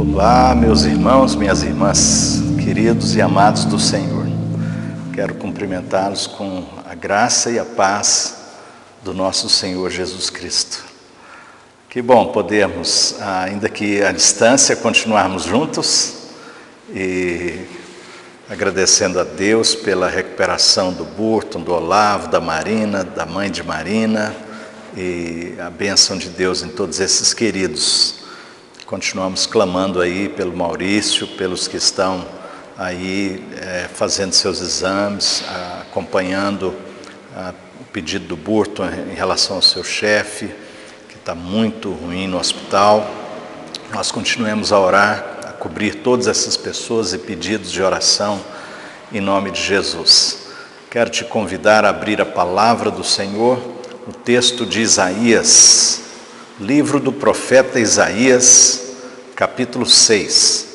Olá, meus irmãos, minhas irmãs, queridos e amados do Senhor. Quero cumprimentá-los com a graça e a paz do nosso Senhor Jesus Cristo. Que bom podermos, ainda que à distância, continuarmos juntos e agradecendo a Deus pela recuperação do Burton, do Olavo, da Marina, da mãe de Marina e a bênção de Deus em todos esses queridos. Continuamos clamando aí pelo Maurício, pelos que estão aí fazendo seus exames, acompanhando o pedido do Burton em relação ao seu chefe, que está muito ruim no hospital. Nós continuamos a orar, a cobrir todas essas pessoas e pedidos de oração em nome de Jesus. Quero te convidar a abrir a palavra do Senhor, o texto de Isaías, livro do profeta Isaías, capítulo 6.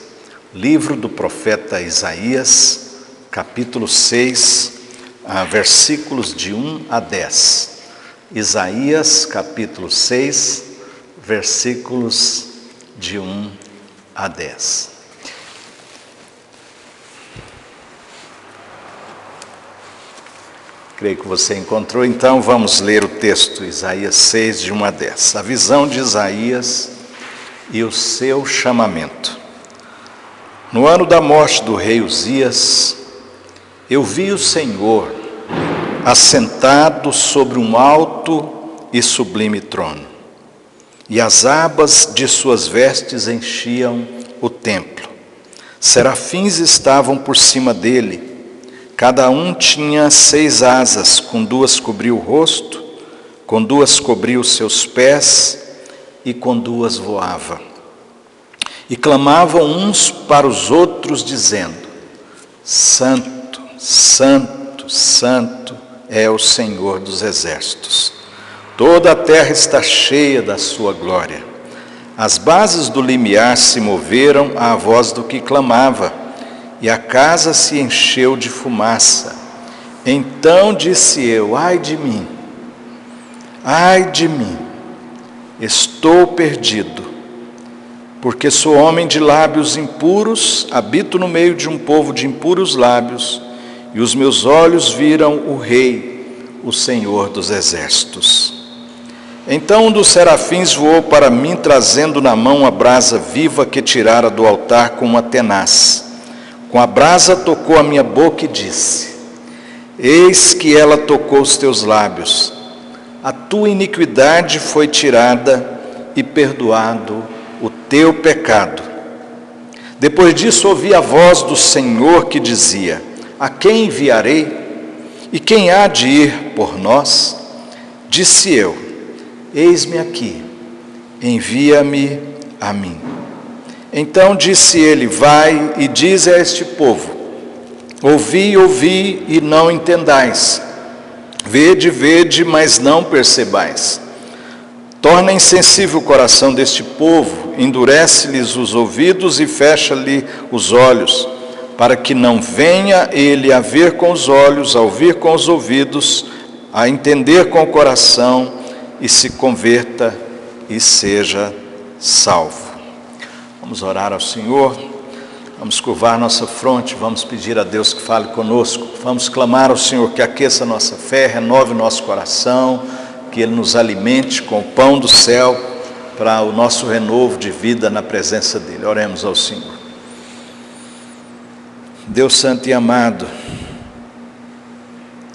Livro do profeta Isaías, capítulo 6, versículos de 1 a 10. Isaías, capítulo 6, versículos de 1 a 10. Creio que você encontrou, então vamos ler o texto, Isaías 6, de 1 a 10. A visão de Isaías e o seu chamamento. No ano da morte do rei Uzias, eu vi o Senhor assentado sobre um alto e sublime trono, e as abas de suas vestes enchiam o templo. Serafins estavam por cima dele. Cada um tinha 6 asas, com 2 cobriu o rosto, com 2 cobriu os seus pés, e com 2 voava. E clamavam uns para os outros, dizendo: Santo, Santo, Santo é o Senhor dos exércitos. Toda a terra está cheia da sua glória. As bases do limiar se moveram à voz do que clamava, e a casa se encheu de fumaça. Então disse eu: ai de mim, estou perdido, porque sou homem de lábios impuros, habito no meio de um povo de impuros lábios, e os meus olhos viram o Rei, o Senhor dos exércitos. Então um dos serafins voou para mim, trazendo na mão a brasa viva que tirara do altar com uma tenaz. Com a brasa tocou a minha boca e disse: eis que ela tocou os teus lábios. A tua iniquidade foi tirada e perdoado o teu pecado. Depois disso ouvi a voz do Senhor que dizia: a quem enviarei? E quem há de ir por nós? Disse eu: eis-me aqui, envia-me a mim. Então disse ele: vai e dize a este povo: ouvi, ouvi e não entendais. Vede, vede, mas não percebais. Torna insensível o coração deste povo, endurece-lhes os ouvidos e fecha-lhe os olhos, para que não venha ele a ver com os olhos, a ouvir com os ouvidos, a entender com o coração, e se converta e seja salvo. Vamos orar ao Senhor, vamos curvar nossa fronte, vamos pedir a Deus que fale conosco, vamos clamar ao Senhor que aqueça a nossa fé, renove o nosso coração, que Ele nos alimente com o pão do céu, para o nosso renovo de vida na presença dEle. Oremos ao Senhor. Deus santo e amado,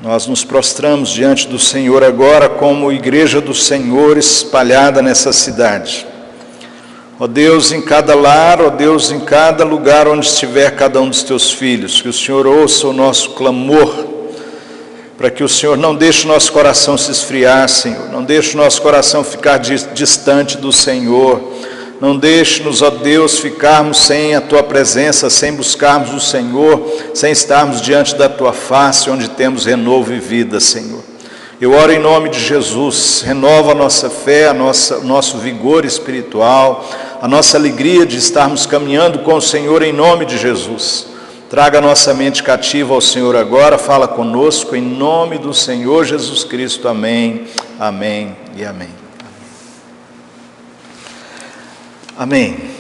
nós nos prostramos diante do Senhor agora como igreja do Senhor espalhada nessa cidade. Ó Deus, em cada lar, ó Deus, em cada lugar onde estiver cada um dos teus filhos, que o Senhor ouça o nosso clamor, para que o Senhor não deixe o nosso coração se esfriar, Senhor, não deixe o nosso coração ficar distante do Senhor, não deixe-nos, ó Deus, ficarmos sem a tua presença, sem buscarmos o Senhor, sem estarmos diante da tua face, onde temos renovo e vida, Senhor. Eu oro em nome de Jesus, renova a nossa fé, o nosso vigor espiritual, a nossa alegria de estarmos caminhando com o Senhor em nome de Jesus. Traga a nossa mente cativa ao Senhor agora, fala conosco em nome do Senhor Jesus Cristo. Amém, amém e amém. Amém.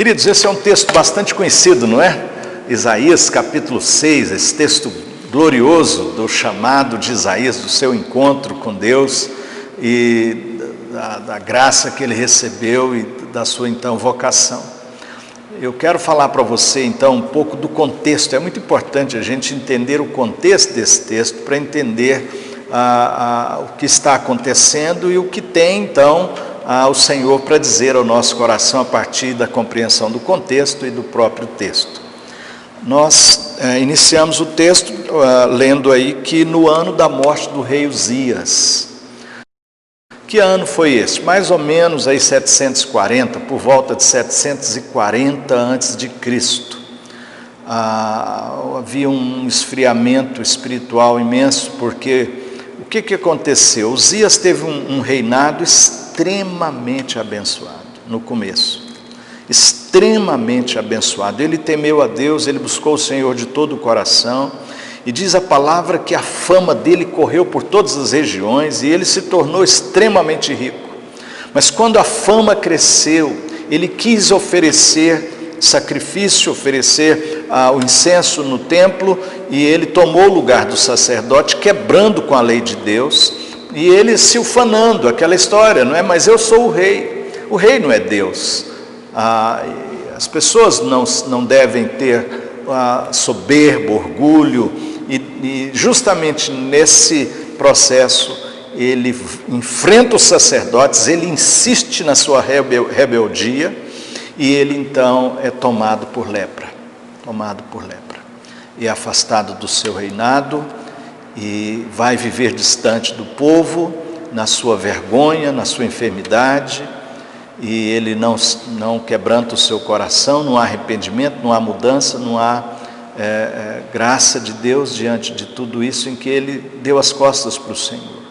Queridos, esse é um texto bastante conhecido, não é? Isaías capítulo 6, esse texto glorioso do chamado de Isaías, do seu encontro com Deus e da graça que ele recebeu e da sua então vocação. Eu quero falar para você então um pouco do contexto. É muito importante a gente entender o contexto desse texto para entender o que está acontecendo e o que tem então o Senhor para dizer ao nosso coração a partir da compreensão do contexto e do próprio texto. Nós iniciamos o texto lendo aí que no ano da morte do rei Uzias. Que ano foi esse? Mais ou menos aí 740, por volta de 740 antes de Cristo. Havia um esfriamento espiritual imenso, porque o que aconteceu? Uzias teve um reinado extremamente abençoado no começo, extremamente abençoado. Ele temeu a Deus, ele buscou o Senhor de todo o coração, e diz a palavra que a fama dele correu por todas as regiões e ele se tornou extremamente rico. Mas quando a fama cresceu, ele quis oferecer sacrifício, oferecer o incenso no templo, e ele tomou o lugar do sacerdote, quebrando com a lei de Deus, e ele se ufanando, aquela história, não é? Mas eu sou o rei não é Deus. As pessoas não devem ter soberba, orgulho, e justamente nesse processo ele enfrenta os sacerdotes, ele insiste na sua rebeldia, e ele então é tomado por lepra, e afastado do seu reinado, e vai viver distante do povo, na sua vergonha, na sua enfermidade, e ele não quebranta o seu coração, não há arrependimento, não há mudança, não há graça de Deus diante de tudo isso, em que ele deu as costas para o Senhor.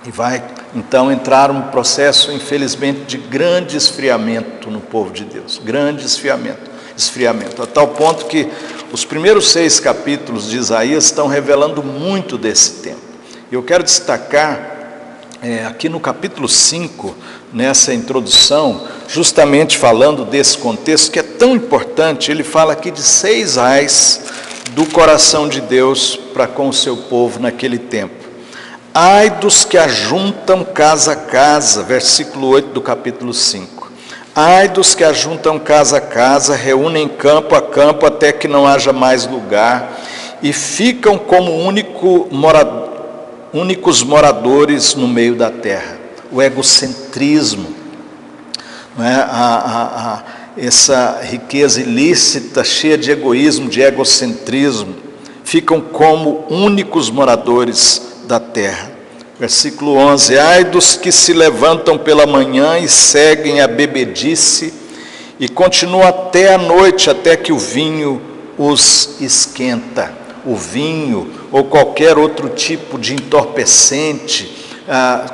E vai então entrar um processo, infelizmente, de grande esfriamento no povo de Deus, grande esfriamento, a tal ponto que os primeiros 6 capítulos de Isaías estão revelando muito desse tempo. E eu quero destacar aqui no capítulo 5, nessa introdução, justamente falando desse contexto que é tão importante. Ele fala aqui de 6 ais do coração de Deus para com o seu povo naquele tempo. Ai dos que ajuntam casa a casa, versículo 8 do capítulo 5. Ai dos que ajuntam casa a casa, reúnem campo a campo até que não haja mais lugar, e ficam como únicos moradores no meio da terra. O egocentrismo, não é? Essa riqueza ilícita, cheia de egoísmo, de egocentrismo, ficam como únicos moradores da terra. Versículo 11, ai dos que se levantam pela manhã e seguem a bebedice, e continuam até a noite, até que o vinho os esquenta. O vinho ou qualquer outro tipo de entorpecente,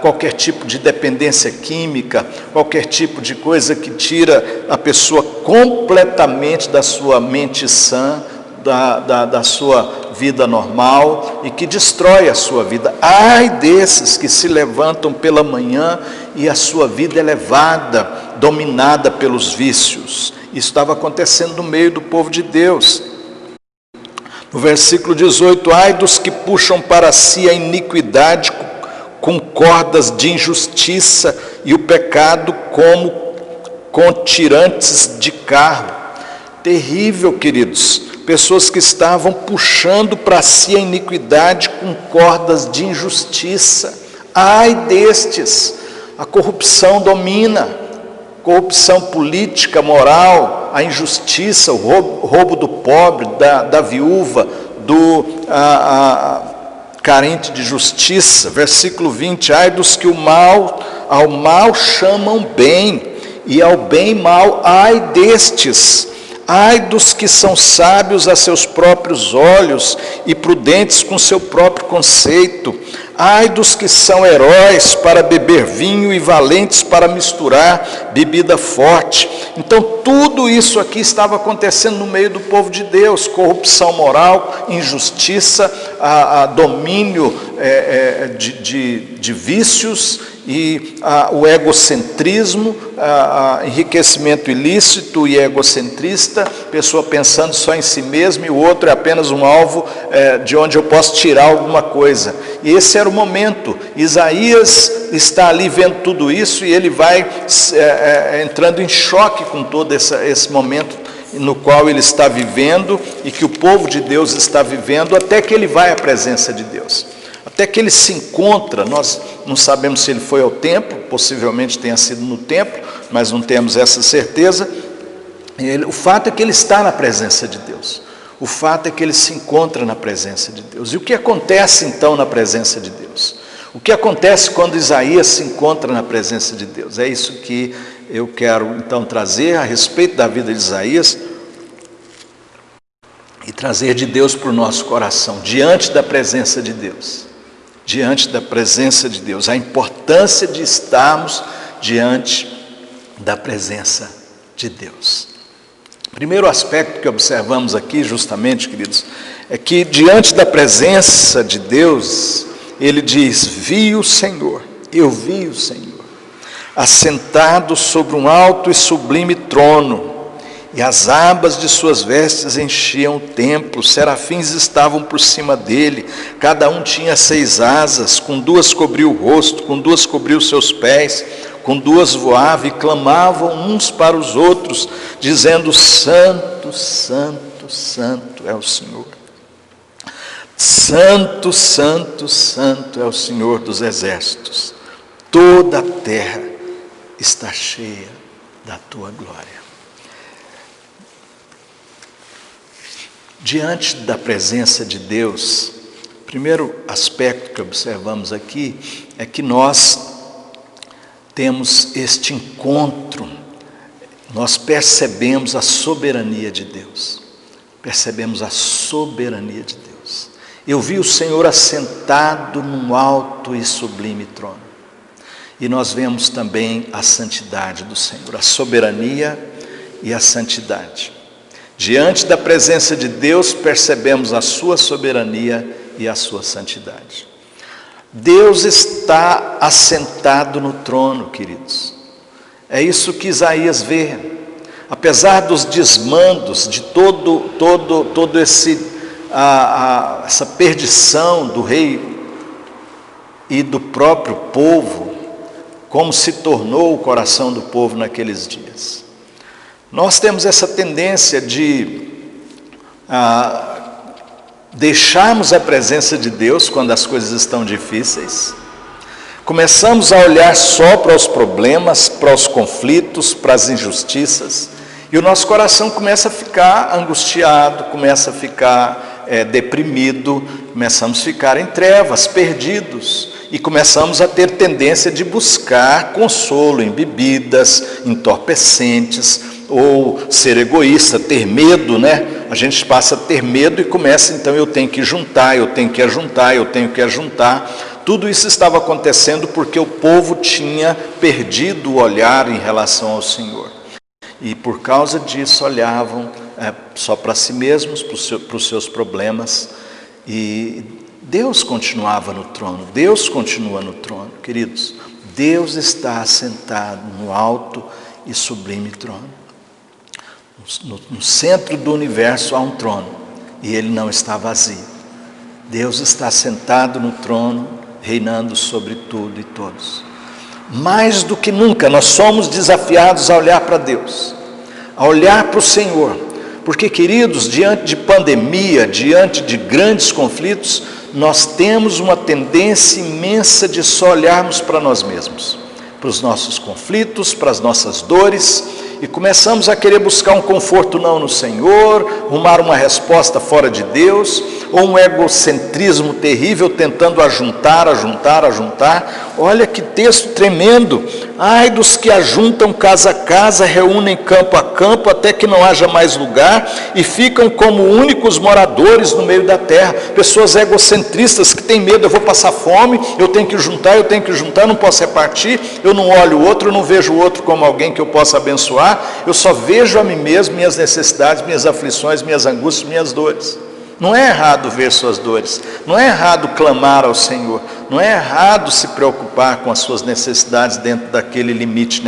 qualquer tipo de dependência química, qualquer tipo de coisa que tira a pessoa completamente da sua mente sã, da sua vida normal, e que destrói a sua vida. Ai desses que se levantam pela manhã e a sua vida é levada, dominada pelos vícios. Isso estava acontecendo no meio do povo de Deus. No versículo 18, ai dos que puxam para si a iniquidade com cordas de injustiça e o pecado como com tirantes de carro. Terrível, queridos. Pessoas que estavam puxando para si a iniquidade com cordas de injustiça. Ai destes, a corrupção domina, corrupção política, moral, a injustiça, o roubo do pobre, da viúva, do carente de justiça. Versículo 20, ai dos que ao mal chamam bem, e ao bem mal, ai destes. Ai dos que são sábios a seus próprios olhos e prudentes com seu próprio conceito. Ai dos que são heróis para beber vinho e valentes para misturar bebida forte. Então tudo isso aqui estava acontecendo no meio do povo de Deus. Corrupção moral, injustiça, domínio de vícios e o egocentrismo, enriquecimento ilícito e egocentrista, pessoa pensando só em si mesma e o outro é apenas um alvo de onde eu posso tirar alguma coisa. E esse era o momento. Isaías está ali vendo tudo isso e ele vai entrando em choque com todo esse momento no qual ele está vivendo e que o povo de Deus está vivendo, até que ele vai à presença de Deus. Até que ele se encontra, nós não sabemos se ele foi ao templo, possivelmente tenha sido no templo, mas não temos essa certeza. O fato é que ele está na presença de Deus. O fato é que ele se encontra na presença de Deus. E o que acontece então na presença de Deus? O que acontece quando Isaías se encontra na presença de Deus? É isso que eu quero então trazer a respeito da vida de Isaías e trazer de Deus para o nosso coração, diante da presença de Deus. Diante da presença de Deus, a importância de estarmos diante da presença de Deus. Primeiro aspecto que observamos aqui, justamente, queridos, é que diante da presença de Deus, ele diz: vi o Senhor, eu vi o Senhor, assentado sobre um alto e sublime trono, e as abas de suas vestes enchiam o templo, serafins estavam por cima dele, cada um tinha 6 asas, com 2 cobriu o rosto, com 2 cobriu seus pés, com 2 voava e clamavam uns para os outros, dizendo: Santo, Santo, Santo é o Senhor. Santo, Santo, Santo é o Senhor dos exércitos. Toda a terra está cheia da tua glória. Diante da presença de Deus, o primeiro aspecto que observamos aqui é que nós temos este encontro, nós percebemos a soberania de Deus, percebemos a soberania de Deus. Eu vi o Senhor assentado num alto e sublime trono, e nós vemos também a santidade do Senhor, a soberania e a santidade. Diante da presença de Deus, percebemos a sua soberania e a sua santidade. Deus está assentado no trono, queridos. É isso que Isaías vê. Apesar dos desmandos, de todo essa perdição do rei e do próprio povo, como se tornou o coração do povo naqueles dias. Nós temos essa tendência de deixarmos a presença de Deus quando as coisas estão difíceis. Começamos a olhar só para os problemas, para os conflitos, para as injustiças, e o nosso coração começa a ficar angustiado, começa a ficar deprimido, começamos a ficar em trevas, perdidos, e começamos a ter tendência de buscar consolo em bebidas entorpecentes, ou ser egoísta, ter medo, né? A gente passa a ter medo e começa, então eu tenho que juntar, eu tenho que ajuntar, eu tenho que ajuntar. Tudo isso estava acontecendo porque o povo tinha perdido o olhar em relação ao Senhor. E por causa disso olhavam só para si mesmos, para os seus problemas. E Deus continuava no trono, Deus continua no trono, queridos. Deus está assentado no alto e sublime trono. No centro do universo há um trono, e ele não está vazio. Deus está sentado no trono, reinando sobre tudo e todos. Mais do que nunca, nós somos desafiados a olhar para Deus, a olhar para o Senhor, porque, queridos, diante de pandemia, diante de grandes conflitos, nós temos uma tendência imensa de só olharmos para nós mesmos, para os nossos conflitos, para as nossas dores, e começamos a querer buscar um conforto não no Senhor, arrumar uma resposta fora de Deus, ou um egocentrismo terrível, tentando ajuntar. Olha que texto tremendo. Ai dos que ajuntam casa a casa, reúnem campo a campo, até que não haja mais lugar, e ficam como únicos moradores no meio da terra. Pessoas egocentristas que têm medo: eu vou passar fome, eu tenho que juntar, não posso repartir, eu não olho o outro, eu não vejo o outro como alguém que eu possa abençoar, eu só vejo a mim mesmo, minhas necessidades, minhas aflições, minhas angústias, minhas dores. Não é errado ver suas dores, não é errado clamar ao Senhor, não é errado se preocupar com as suas necessidades dentro daquele limite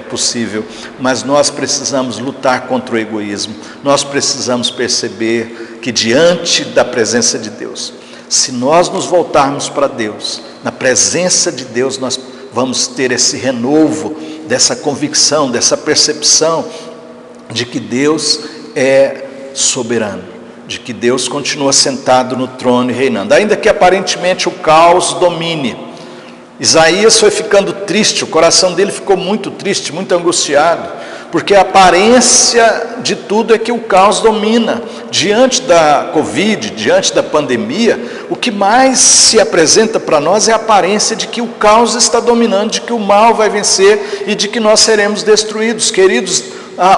possível, mas nós precisamos lutar contra o egoísmo, nós precisamos perceber que diante da presença de Deus, se nós nos voltarmos para Deus, na presença de Deus nós vamos ter esse renovo, dessa convicção, dessa percepção de que Deus é soberano, de que Deus continua sentado no trono e reinando, ainda que aparentemente o caos domine. Isaías foi ficando triste, o coração dele ficou muito triste, muito angustiado, porque a aparência de tudo é que o caos domina. Diante da Covid, diante da pandemia, o que mais se apresenta para nós é a aparência de que o caos está dominando, de que o mal vai vencer e de que nós seremos destruídos. Queridos,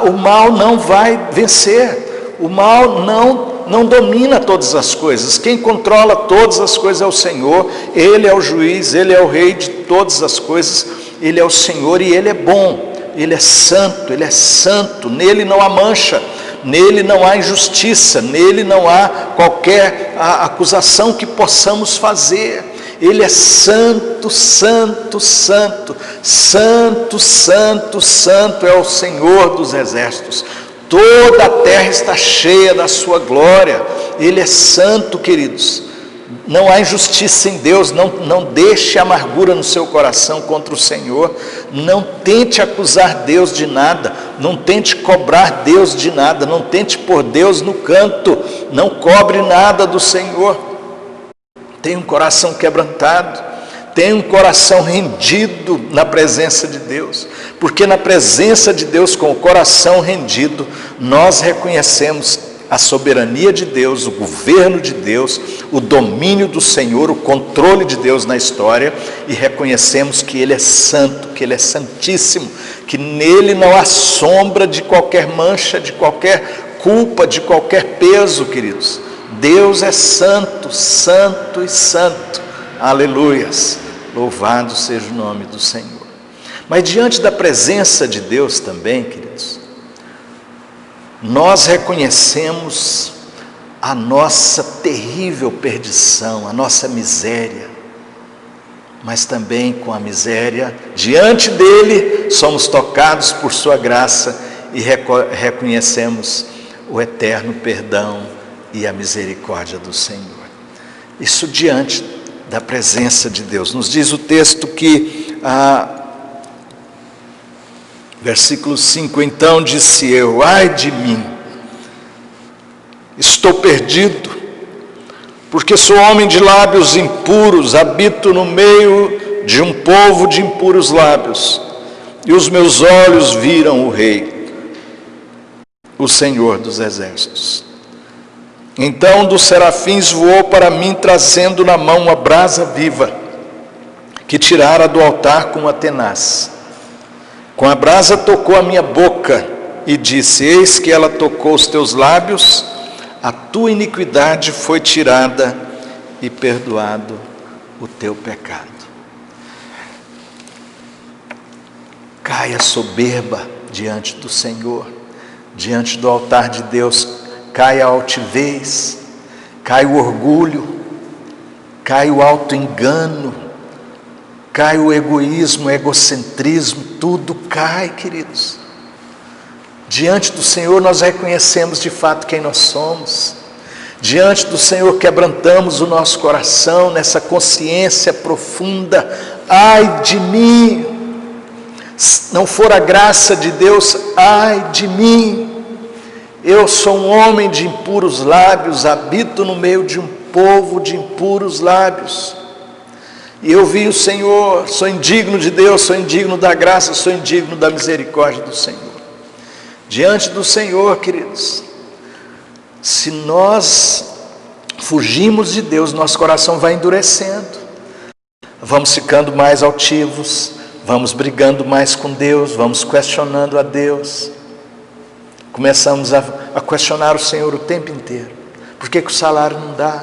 o mal não vai vencer, o mal não domina todas as coisas. Quem controla todas as coisas é o Senhor. Ele é o juiz, Ele é o rei de todas as coisas, Ele é o Senhor e Ele é bom, Ele é santo, nele não há mancha, nele não há injustiça, nele não há qualquer acusação que possamos fazer. Ele é santo, santo, santo, santo, santo, santo é o Senhor dos exércitos. Toda a terra está cheia da sua glória. Ele é santo, queridos. Não há injustiça em Deus. Não deixe amargura no seu coração contra o Senhor. Não tente acusar Deus de nada. Não tente cobrar Deus de nada. Não tente pôr Deus no canto. Não cobre nada do Senhor. Tenha um coração quebrantado. Tenha um coração rendido na presença de Deus, porque na presença de Deus, com o coração rendido, nós reconhecemos a soberania de Deus, o governo de Deus, o domínio do Senhor, o controle de Deus na história, e reconhecemos que Ele é santo, que Ele é santíssimo, que nele não há sombra de qualquer mancha, de qualquer culpa, de qualquer peso, queridos. Deus é santo, santo e santo. Aleluias, louvado seja o nome do Senhor. Mas diante da presença de Deus também, queridos, nós reconhecemos a nossa terrível perdição, a nossa miséria, mas também com a miséria, diante dele, somos tocados por sua graça e reconhecemos o eterno perdão e a misericórdia do Senhor. Isso diante da presença de Deus. Nos diz o texto que, versículo 5, então disse eu, ai de mim, estou perdido, porque sou homem de lábios impuros, habito no meio de um povo de impuros lábios, e os meus olhos viram o Rei, o Senhor dos exércitos. Então dos serafins voou para mim, trazendo na mão uma brasa viva, que tirara do altar com uma tenaz. Com a brasa tocou a minha boca, e disse, eis que ela tocou os teus lábios, a tua iniquidade foi tirada, e perdoado o teu pecado. Caia soberba diante do Senhor, diante do altar de Deus, cai a altivez, cai o orgulho, cai o auto-engano, cai o egoísmo, o egocentrismo, tudo cai, queridos. Diante do Senhor nós reconhecemos de fato quem nós somos. Diante do Senhor quebrantamos o nosso coração nessa consciência profunda. Ai de mim, se não for a graça de Deus, ai de mim. Eu sou um homem de impuros lábios, habito no meio de um povo de impuros lábios. E eu vi o Senhor, sou indigno de Deus, sou indigno da graça, sou indigno da misericórdia do Senhor. Diante do Senhor, queridos, se nós fugimos de Deus, nosso coração vai endurecendo. Vamos ficando mais altivos, vamos brigando mais com Deus, vamos questionando a Deus. Começamos a questionar o Senhor o tempo inteiro. Por que o salário não dá?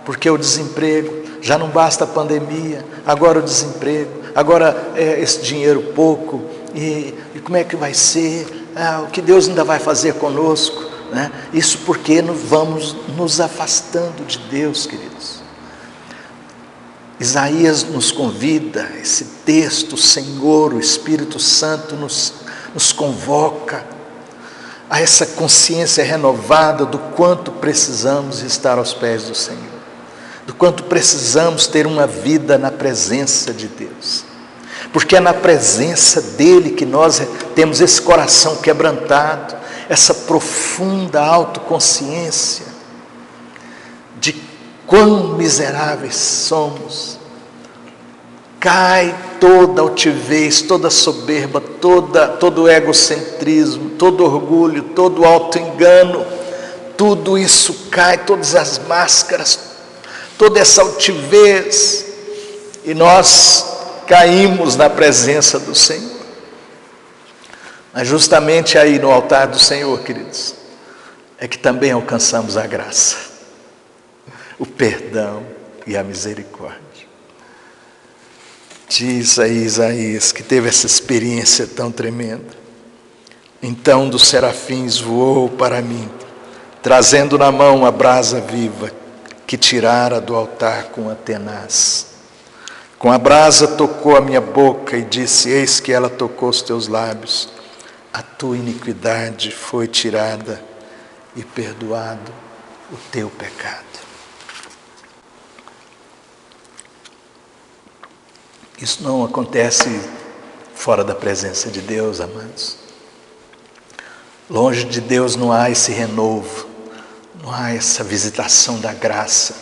Por que o desemprego? Já não basta a pandemia, agora o desemprego, agora esse dinheiro pouco. E como é que vai ser? O que Deus ainda vai fazer conosco? né? Isso porque vamos nos afastando de Deus, queridos. Isaías nos convida, esse texto, o Senhor, o Espírito Santo nos convoca a essa consciência renovada do quanto precisamos estar aos pés do Senhor, do quanto precisamos ter uma vida na presença de Deus, porque é na presença dEle que nós temos esse coração quebrantado, essa profunda autoconsciência de quão miseráveis somos. Cai toda altivez, toda soberba, todo egocentrismo, todo orgulho, todo auto-engano, tudo isso cai, todas as máscaras, toda essa altivez, e nós caímos na presença do Senhor. Mas justamente aí no altar do Senhor, queridos, é que também alcançamos a graça, o perdão e a misericórdia. Diz aí Isaías que teve essa experiência tão tremenda. Então dos serafins voou para mim, trazendo na mão a brasa viva que tirara do altar com a tenaz. Com a brasa tocou a minha boca e disse: eis que ela tocou os teus lábios. A tua iniquidade foi tirada e perdoado o teu pecado. Isso não acontece fora da presença de Deus, amados. Longe de Deus não há esse renovo, não há essa visitação da graça,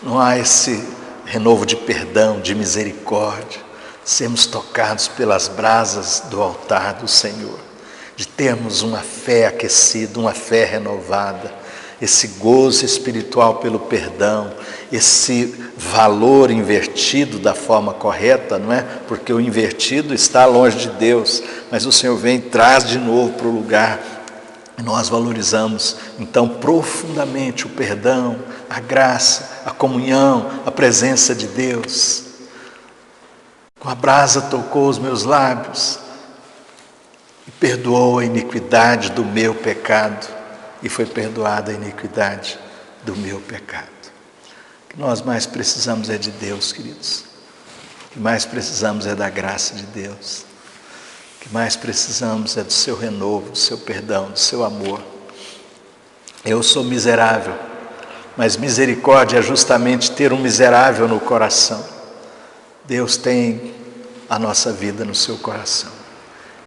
não há esse renovo de perdão, de misericórdia, sermos tocados pelas brasas do altar do Senhor, de termos uma fé aquecida, uma fé renovada, esse gozo espiritual pelo perdão, esse valor invertido da forma correta, não é? Porque o invertido está longe de Deus, mas o Senhor vem e traz de novo para o lugar, e nós valorizamos então profundamente o perdão, a graça, a comunhão, a presença de Deus. Com a brasa tocou os meus lábios e perdoou a iniquidade do meu pecado. E foi perdoada a iniquidade do meu pecado. O que nós mais precisamos é de Deus, queridos. O que mais precisamos é da graça de Deus. O que mais precisamos é do seu renovo, do seu perdão, do seu amor. Eu sou miserável, mas misericórdia é justamente ter um miserável no coração. Deus tem a nossa vida no seu coração.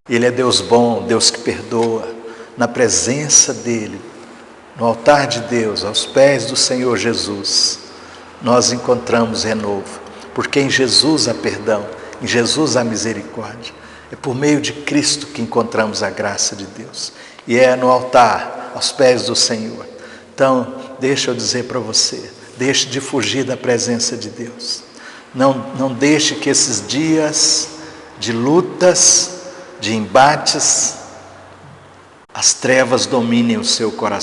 Ele é Deus bom, Deus que perdoa. Na presença dEle, no altar de Deus, aos pés do Senhor Jesus, nós encontramos renovo, porque em Jesus há perdão, em Jesus há misericórdia. É por meio de Cristo que encontramos a graça de Deus, e é no altar, aos pés do Senhor. Então, deixa eu dizer para você, deixe de fugir da presença de Deus. Não deixe que esses dias de lutas, de embates, as trevas dominem o seu coração.